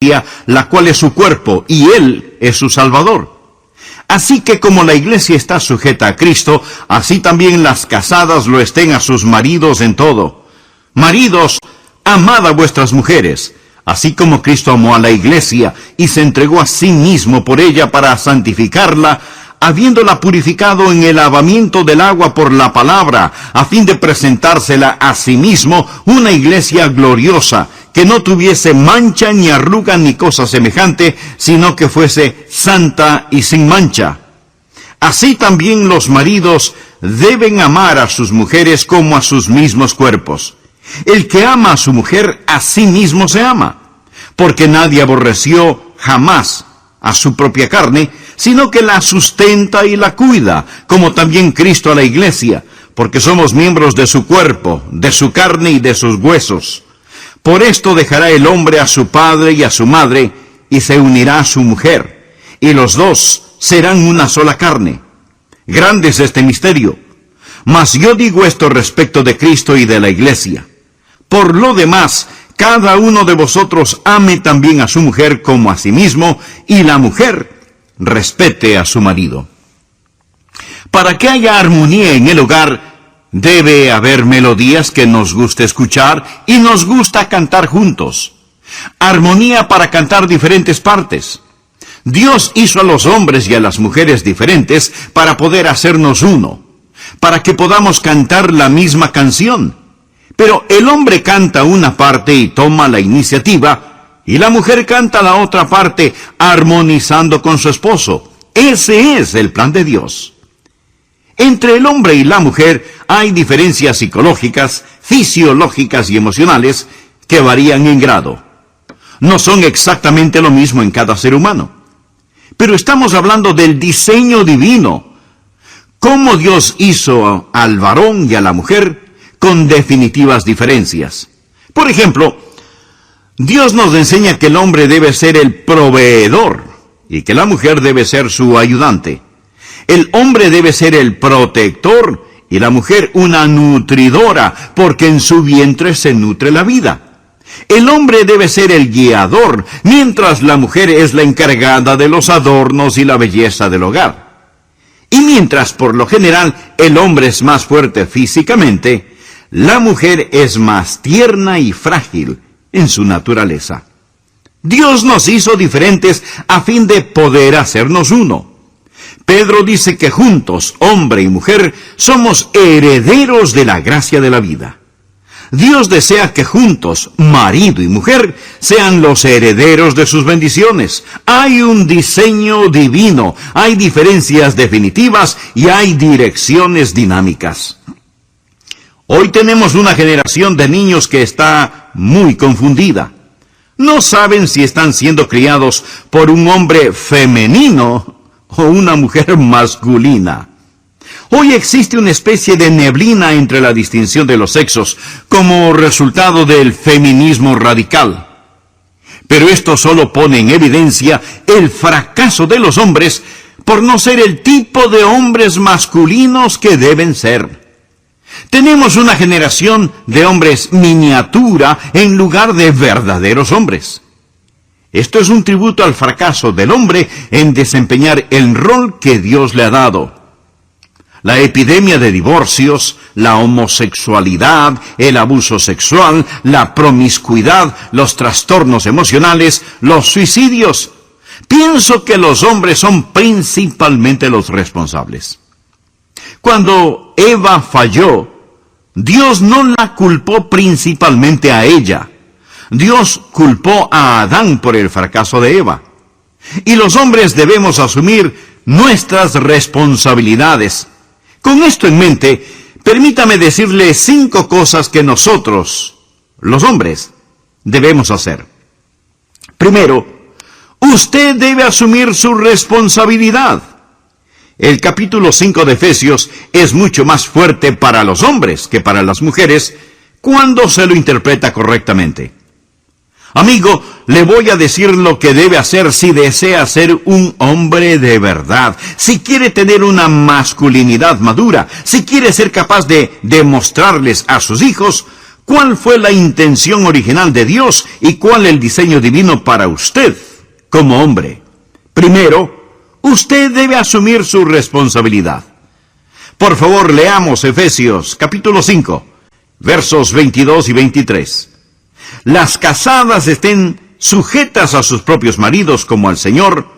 la cual es su cuerpo, y Él es su Salvador. Así que como la iglesia está sujeta a Cristo, así también las casadas lo estén a sus maridos en todo. Maridos, amad a vuestras mujeres, así como Cristo amó a la iglesia y se entregó a sí mismo por ella para santificarla, habiéndola purificado en el lavamiento del agua por la palabra, a fin de presentársela a sí mismo una iglesia gloriosa, que no tuviese mancha ni arruga ni cosa semejante, sino que fuese santa y sin mancha. Así también los maridos deben amar a sus mujeres como a sus mismos cuerpos. El que ama a su mujer, a sí mismo se ama, porque nadie aborreció jamás a su propia carne, sino que la sustenta y la cuida, como también Cristo a la iglesia, porque somos miembros de su cuerpo, de su carne y de sus huesos. Por esto dejará el hombre a su padre y a su madre, y se unirá a su mujer, y los dos serán una sola carne. Grande es este misterio. Mas yo digo esto respecto de Cristo y de la iglesia. Por lo demás, cada uno de vosotros ame también a su mujer como a sí mismo, y la mujer respete a su marido. Para que haya armonía en el hogar, debe haber melodías que nos guste escuchar y nos gusta cantar juntos. Armonía para cantar diferentes partes. Dios hizo a los hombres y a las mujeres diferentes para poder hacernos uno, para que podamos cantar la misma canción. Pero el hombre canta una parte y toma la iniciativa, y la mujer canta la otra parte, armonizando con su esposo. Ese es el plan de Dios. Entre el hombre y la mujer hay diferencias psicológicas, fisiológicas y emocionales que varían en grado. No son exactamente lo mismo en cada ser humano. Pero estamos hablando del diseño divino. Cómo Dios hizo al varón y a la mujer con definitivas diferencias. Por ejemplo, Dios nos enseña que el hombre debe ser el proveedor y que la mujer debe ser su ayudante. El hombre debe ser el protector y la mujer una nutridora, porque en su vientre se nutre la vida. El hombre debe ser el guiador, mientras la mujer es la encargada de los adornos y la belleza del hogar. Y mientras, por lo general, el hombre es más fuerte físicamente, la mujer es más tierna y frágil en su naturaleza. Dios nos hizo diferentes a fin de poder hacernos uno. Pedro dice que juntos, hombre y mujer, somos herederos de la gracia de la vida. Dios desea que juntos, marido y mujer, sean los herederos de sus bendiciones. Hay un diseño divino, hay diferencias definitivas y hay direcciones dinámicas. Hoy tenemos una generación de niños que está muy confundida. No saben si están siendo criados por un hombre femenino o una mujer masculina. Hoy existe una especie de neblina entre la distinción de los sexos, como resultado del feminismo radical. Pero esto solo pone en evidencia el fracaso de los hombres por no ser el tipo de hombres masculinos que deben ser. Tenemos una generación de hombres miniatura en lugar de verdaderos hombres. Esto es un tributo al fracaso del hombre en desempeñar el rol que Dios le ha dado. La epidemia de divorcios, la homosexualidad, el abuso sexual, la promiscuidad, los trastornos emocionales, los suicidios. Pienso que los hombres son principalmente los responsables. Cuando Eva falló, Dios no la culpó principalmente a ella. Dios culpó a Adán por el fracaso de Eva. Y los hombres debemos asumir nuestras responsabilidades. Con esto en mente, permítame decirle 5 cosas que nosotros, los hombres, debemos hacer. Primero, usted debe asumir su responsabilidad. El capítulo 5 de Efesios es mucho más fuerte para los hombres que para las mujeres cuando se lo interpreta correctamente. Amigo, le voy a decir lo que debe hacer si desea ser un hombre de verdad, si quiere tener una masculinidad madura, si quiere ser capaz de demostrarles a sus hijos ¿Cuál fue la intención original de Dios y cuál el diseño divino para usted como hombre? Primero, usted debe asumir su responsabilidad. Por favor, leamos Efesios capítulo 5, versos 22 y 23. Las casadas estén sujetas a sus propios maridos como al Señor,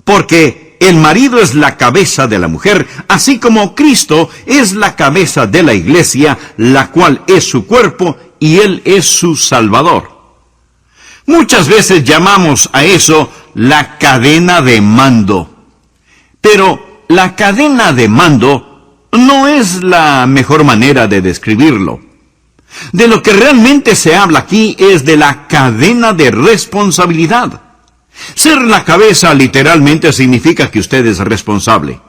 porque el marido es la cabeza de la mujer, así como Cristo es la cabeza de la iglesia, la cual es su cuerpo y Él es su Salvador. Muchas veces llamamos a eso la cadena de mando. Pero la cadena de mando no es la mejor manera de describirlo. De lo que realmente se habla aquí es de la cadena de responsabilidad. Ser la cabeza literalmente significa que usted es responsable.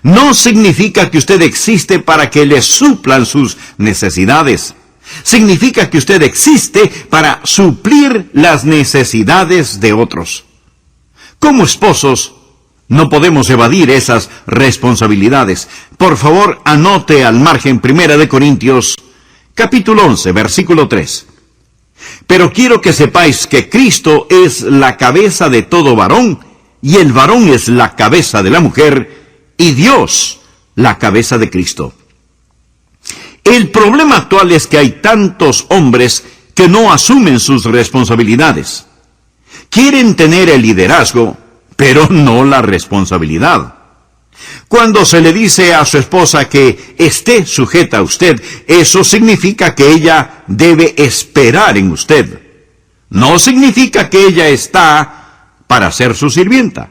No significa que usted existe para que le suplan sus necesidades. Significa que usted existe para suplir las necesidades de otros. Como esposos, no podemos evadir esas responsabilidades. Por favor, anote al margen 1 Corintios, capítulo 11, versículo 3. Pero quiero que sepáis que Cristo es la cabeza de todo varón, y el varón es la cabeza de la mujer, y Dios la cabeza de Cristo. El problema actual es que hay tantos hombres que no asumen sus responsabilidades. Quieren tener el liderazgo, pero no la responsabilidad. Cuando se le dice a su esposa que esté sujeta a usted, eso significa que ella debe esperar en usted. No significa que ella está para ser su sirvienta,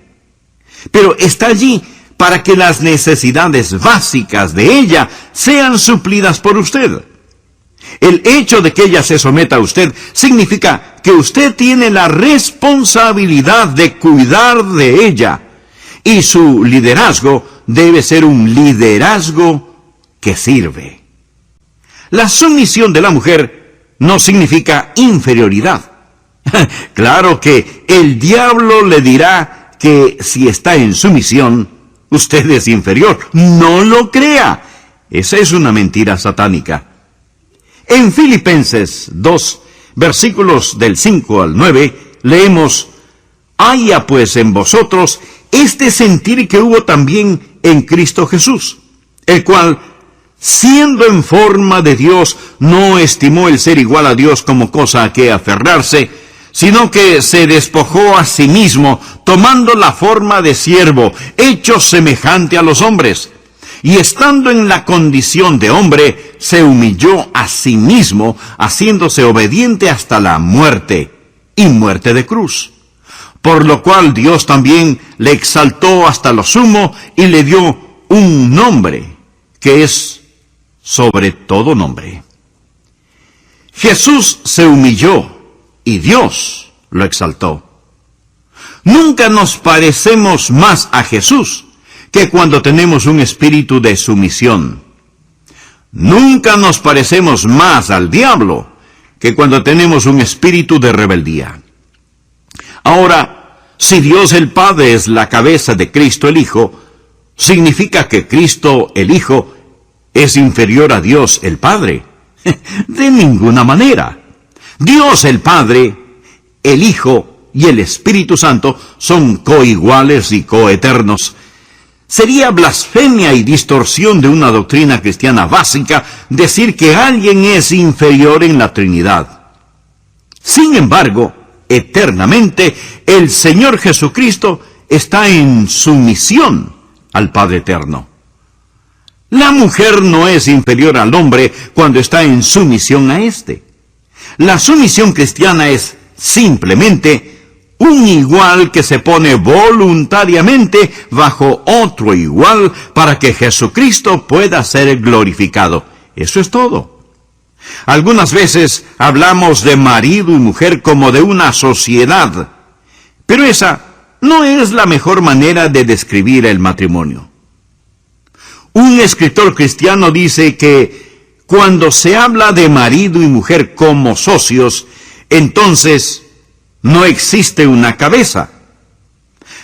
pero está allí para que las necesidades básicas de ella sean suplidas por usted. El hecho de que ella se someta a usted significa que usted tiene la responsabilidad de cuidar de ella, y su liderazgo debe ser un liderazgo que sirve. La sumisión de la mujer no significa inferioridad. Claro que el diablo le dirá que si está en sumisión, usted es inferior. No lo crea. Esa es una mentira satánica. En Filipenses 2, versículos del 5 al 9, leemos: haya pues en vosotros este sentir que hubo también en Cristo Jesús, el cual, siendo en forma de Dios, no estimó el ser igual a Dios como cosa a que aferrarse, sino que se despojó a sí mismo, tomando la forma de siervo, hecho semejante a los hombres. Y estando en la condición de hombre, se humilló a sí mismo, haciéndose obediente hasta la muerte, y muerte de cruz. Por lo cual Dios también le exaltó hasta lo sumo, y le dio un nombre, que es sobre todo nombre. Jesús se humilló, y Dios lo exaltó. Nunca nos parecemos más a Jesús que cuando tenemos un espíritu de sumisión. Nunca nos parecemos más al diablo que cuando tenemos un espíritu de rebeldía. Ahora, si Dios el Padre es la cabeza de Cristo el Hijo, ¿significa que Cristo el Hijo es inferior a Dios el Padre? De ninguna manera. Dios el Padre, el Hijo y el Espíritu Santo son coiguales y coeternos. Sería blasfemia y distorsión de una doctrina cristiana básica decir que alguien es inferior en la Trinidad. Sin embargo, eternamente, el Señor Jesucristo está en sumisión al Padre Eterno. La mujer no es inferior al hombre cuando está en sumisión a éste. La sumisión cristiana es simplemente un igual que se pone voluntariamente bajo otro igual para que Jesucristo pueda ser glorificado. Eso es todo. Algunas veces hablamos de marido y mujer como de una sociedad, pero esa no es la mejor manera de describir el matrimonio. Un escritor cristiano dice que cuando se habla de marido y mujer como socios, entonces no existe una cabeza.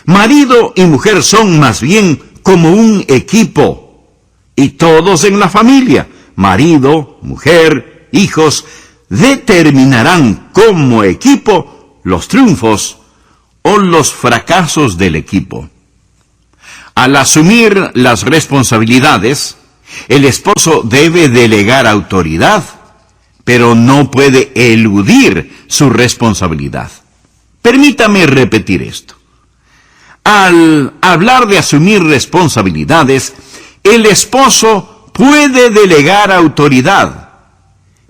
Marido y mujer son más bien como un equipo, y todos en la familia, marido, mujer, hijos, determinarán como equipo los triunfos o los fracasos del equipo. Al asumir las responsabilidades, el esposo debe delegar autoridad, pero no puede eludir su responsabilidad. Permítame repetir esto. Al hablar de asumir responsabilidades, el esposo puede delegar autoridad,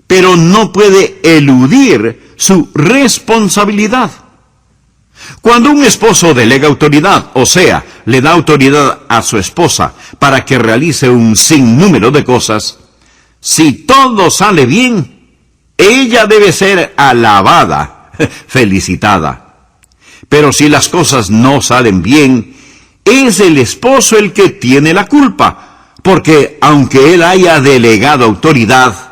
pero no puede eludir su responsabilidad. Cuando un esposo delega autoridad, o sea, le da autoridad a su esposa para que realice un sinnúmero de cosas, si todo sale bien, ella debe ser alabada, felicitada. Pero si las cosas no salen bien, es el esposo el que tiene la culpa, porque aunque él haya delegado autoridad,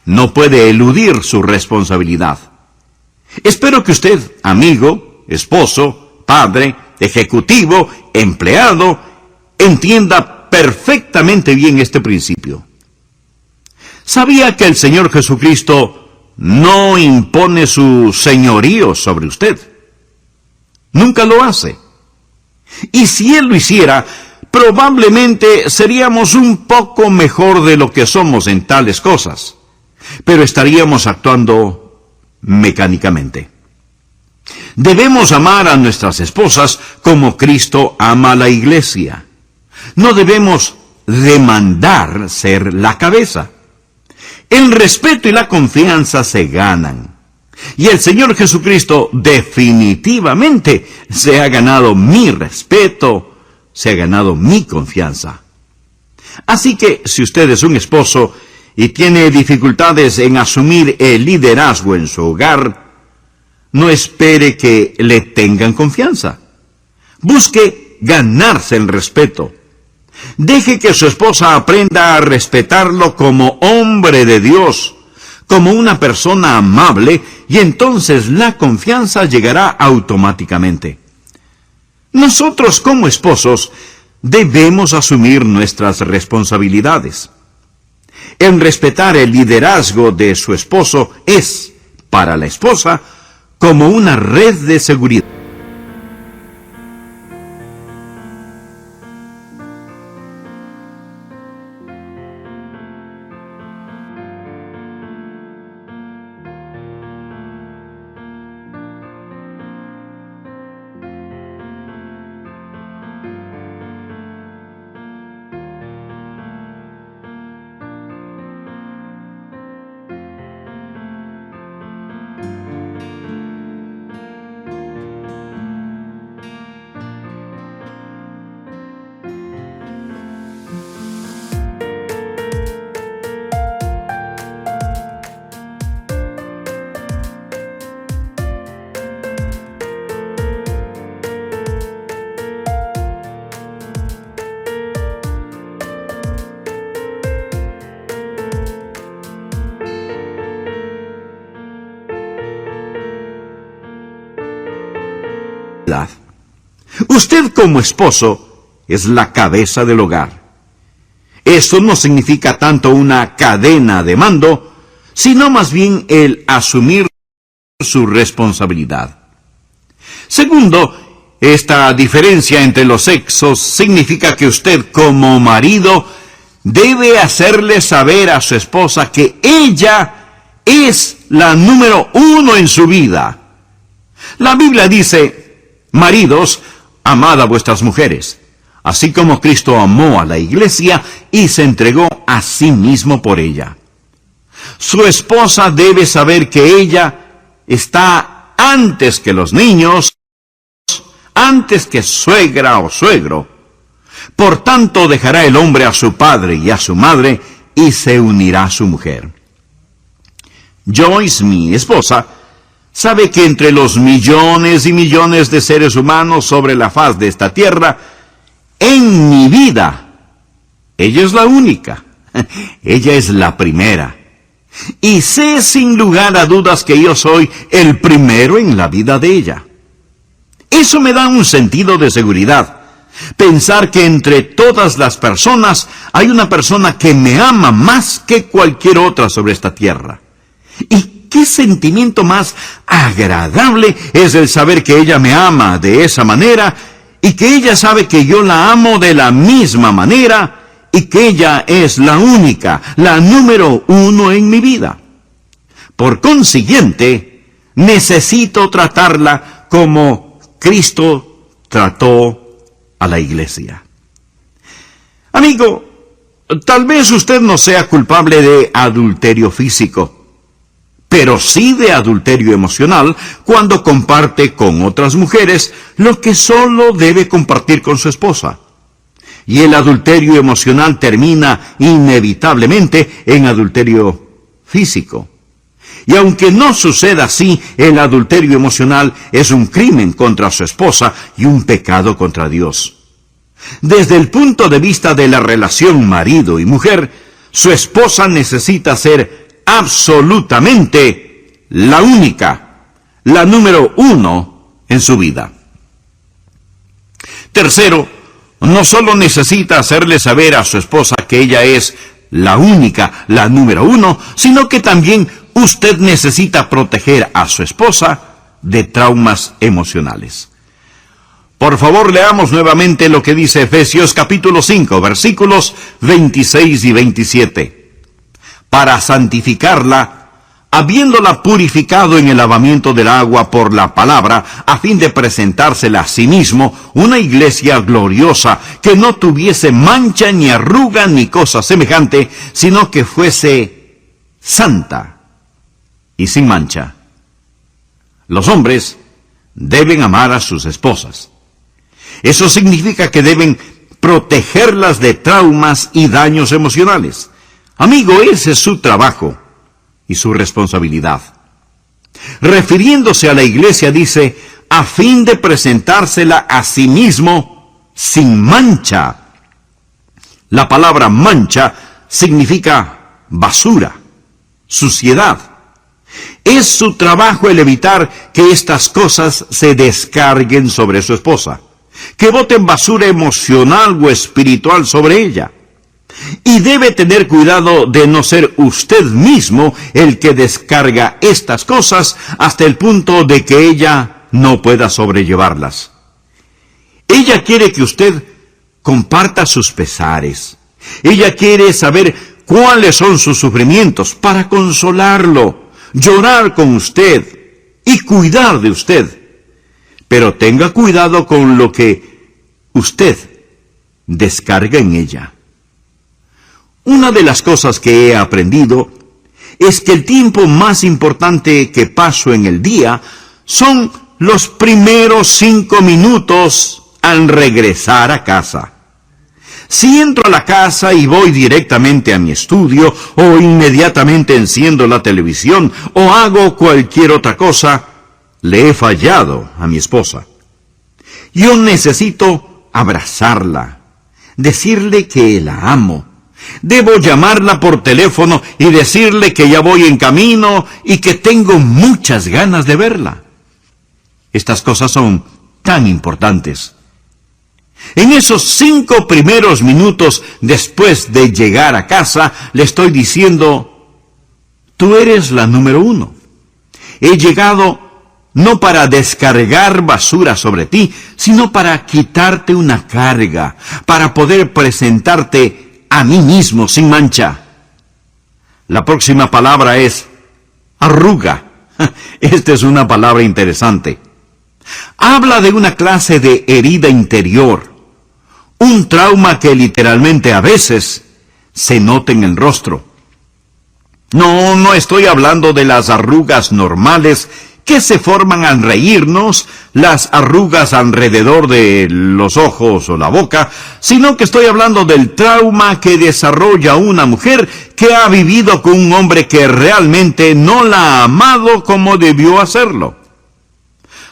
no puede eludir su responsabilidad. Espero que usted, amigo, esposo, padre, ejecutivo, empleado, entienda perfectamente bien este principio. ¿Sabía que el Señor Jesucristo no impone su señorío sobre usted? Nunca lo hace. Y si Él lo hiciera, probablemente seríamos un poco mejor de lo que somos en tales cosas, pero estaríamos actuando mecánicamente. Debemos amar a nuestras esposas como Cristo ama a la iglesia. No debemos demandar ser la cabeza. El respeto y la confianza se ganan. Y el Señor Jesucristo definitivamente se ha ganado mi respeto, se ha ganado mi confianza. Así que si usted es un esposo y tiene dificultades en asumir el liderazgo en su hogar, no espere que le tengan confianza. Busque ganarse el respeto. Deje que su esposa aprenda a respetarlo como hombre de Dios, como una persona amable, y entonces la confianza llegará automáticamente. Nosotros como esposos debemos asumir nuestras responsabilidades. El respetar el liderazgo de su esposo es, para la esposa, como una red de seguridad. Usted como esposo es la cabeza del hogar. Esto no significa tanto una cadena de mando, sino más bien el asumir su responsabilidad. Segundo, esta diferencia entre los sexos significa que usted como marido debe hacerle saber a su esposa que ella es la número uno en su vida. La Biblia dice: maridos, amad a vuestras mujeres, así como Cristo amó a la iglesia y se entregó a sí mismo por ella. Su esposa debe saber que ella está antes que los niños, antes que suegra o suegro. Por tanto, dejará el hombre a su padre y a su madre y se unirá a su mujer. Joyce, mi esposa, sabe que entre los millones y millones de seres humanos sobre la faz de esta tierra, en mi vida, ella es la única. Ella es la primera. Y sé sin lugar a dudas que yo soy el primero en la vida de ella. Eso me da un sentido de seguridad. Pensar que entre todas las personas hay una persona que me ama más que cualquier otra sobre esta tierra. ¿Y ¿Qué sentimiento más agradable es el saber que ella me ama de esa manera y que ella sabe que yo la amo de la misma manera y que ella es la única, la número uno en mi vida? Por consiguiente, necesito tratarla como Cristo trató a la iglesia. Amigo, tal vez usted no sea culpable de adulterio físico, pero sí de adulterio emocional cuando comparte con otras mujeres lo que solo debe compartir con su esposa. Y el adulterio emocional termina inevitablemente en adulterio físico. Y aunque no suceda así, el adulterio emocional es un crimen contra su esposa y un pecado contra Dios. Desde el punto de vista de la relación marido y mujer, su esposa necesita ser absolutamente la única, la número uno en su vida. Tercero, no solo necesita hacerle saber a su esposa que ella es la única, la número uno, sino que también usted necesita proteger a su esposa de traumas emocionales. Por favor, leamos nuevamente lo que dice Efesios capítulo 5, versículos 26 y 27. Para santificarla, habiéndola purificado en el lavamiento del agua por la palabra, a fin de presentársela a sí mismo una iglesia gloriosa, que no tuviese mancha ni arruga ni cosa semejante, sino que fuese santa y sin mancha. Los hombres deben amar a sus esposas. Eso significa que deben protegerlas de traumas y daños emocionales. Amigo, ese es su trabajo y su responsabilidad. Refiriéndose a la iglesia, dice, a fin de presentársela a sí mismo sin mancha. La palabra mancha significa basura, suciedad. Es su trabajo el evitar que estas cosas se descarguen sobre su esposa, que boten basura emocional o espiritual sobre ella. Y debe tener cuidado de no ser usted mismo el que descarga estas cosas hasta el punto de que ella no pueda sobrellevarlas. Ella quiere que usted comparta sus pesares. Ella quiere saber cuáles son sus sufrimientos para consolarlo, llorar con usted y cuidar de usted. Pero tenga cuidado con lo que usted descarga en ella. Una de las cosas que he aprendido es que el tiempo más importante que paso en el día son los primeros 5 minutos al regresar a casa. Si entro a la casa y voy directamente a mi estudio, o inmediatamente enciendo la televisión, o hago cualquier otra cosa, le he fallado a mi esposa. Yo necesito abrazarla, decirle que la amo. Debo llamarla por teléfono y decirle que ya voy en camino y que tengo muchas ganas de verla. Estas cosas son tan importantes. En esos 5 primeros minutos después de llegar a casa, le estoy diciendo, tú eres la número uno. He llegado no para descargar basura sobre ti, sino para quitarte una carga, para poder presentarte a mí mismo sin mancha. La próxima palabra es arruga. Esta es una palabra interesante. Habla de una clase de herida interior, un trauma que literalmente a veces se nota en el rostro. No estoy hablando de las arrugas normales que se forman al reírnos, las arrugas alrededor de los ojos o la boca, sino que estoy hablando del trauma que desarrolla una mujer que ha vivido con un hombre que realmente no la ha amado como debió hacerlo.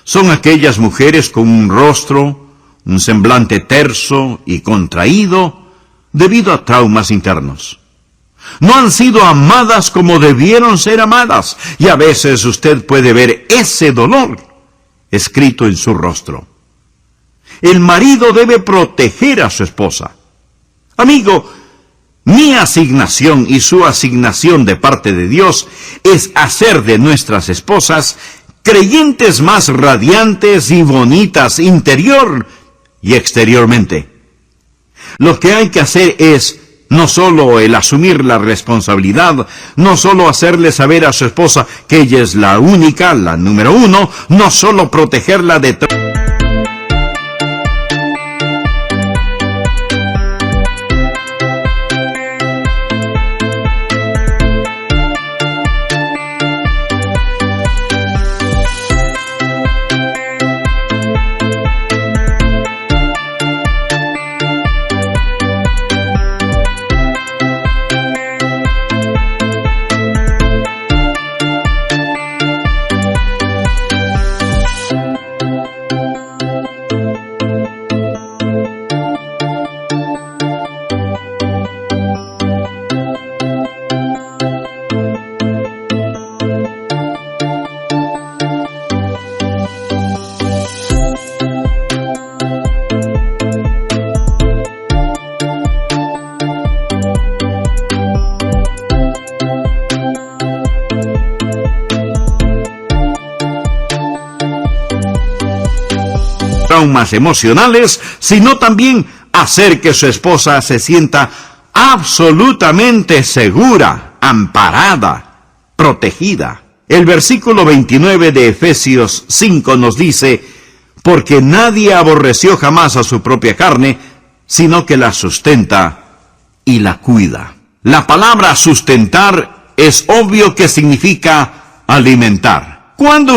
Son aquellas mujeres con un rostro, un semblante terso y contraído debido a traumas internos. No han sido amadas como debieron ser amadas, y a veces usted puede ver ese dolor escrito en su rostro. El marido debe proteger a su esposa. Amigo, Mi asignación y su asignación de parte de Dios es hacer de nuestras esposas creyentes más radiantes y bonitas interior y exteriormente. Lo que hay que hacer es no solo el asumir la responsabilidad, no solo hacerle saber a su esposa que ella es la única, la número uno, no solo protegerla de traumas emocionales, sino también hacer que su esposa se sienta absolutamente segura, amparada, protegida. El versículo 29 de Efesios 5 nos dice: porque nadie aborreció jamás a su propia carne, sino que la sustenta y la cuida. La palabra sustentar es obvio que significa alimentar. Cuando